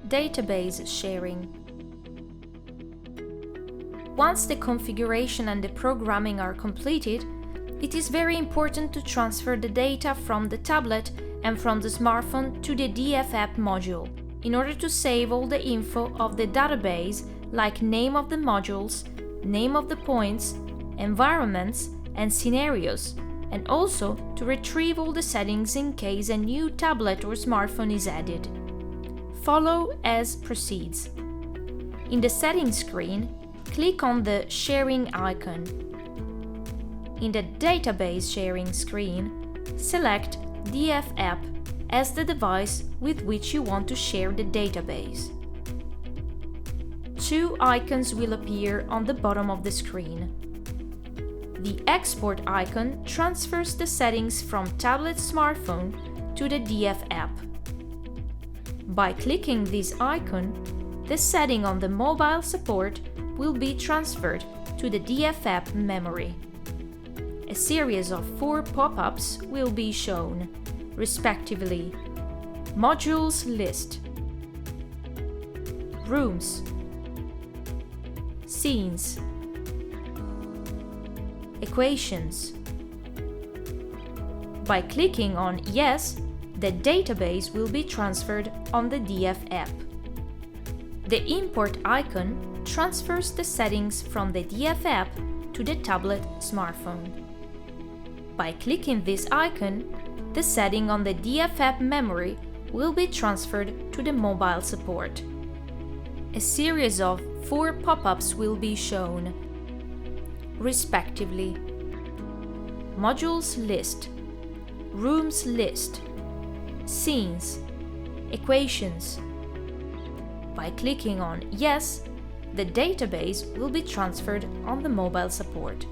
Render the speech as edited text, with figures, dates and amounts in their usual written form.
Database sharing. Once the configuration and the programming are completed, it is very important to transfer the data from the tablet and from the smartphone to the DF app module in order to save all the info of the database, like name of the modules, name of the points, environments and scenarios, and also to retrieve all the settings in case a new tablet or smartphone is added. Follow as proceeds. In the settings screen, click on the sharing icon. In the database sharing screen, select DF app as the device with which you want to share the database. Two icons will appear on the bottom of the screen. The export icon transfers the settings from tablet/smartphone to the DF app. By clicking this icon, the setting on the mobile support will be transferred to the DF app memory. A series of 4 pop-ups will be shown, respectively: Modules list, Rooms, Scenes, Equations. By clicking on Yes, the database will be transferred on the DF app. The import icon transfers the settings from the DF app to the tablet/smartphone. By clicking this icon, the setting on the DF app memory will be transferred to the mobile support. A series of 4 pop-ups will be shown, respectively: Modules list, Rooms list, Scenes, Equations. By clicking on Yes, the database will be transferred on the mobile support.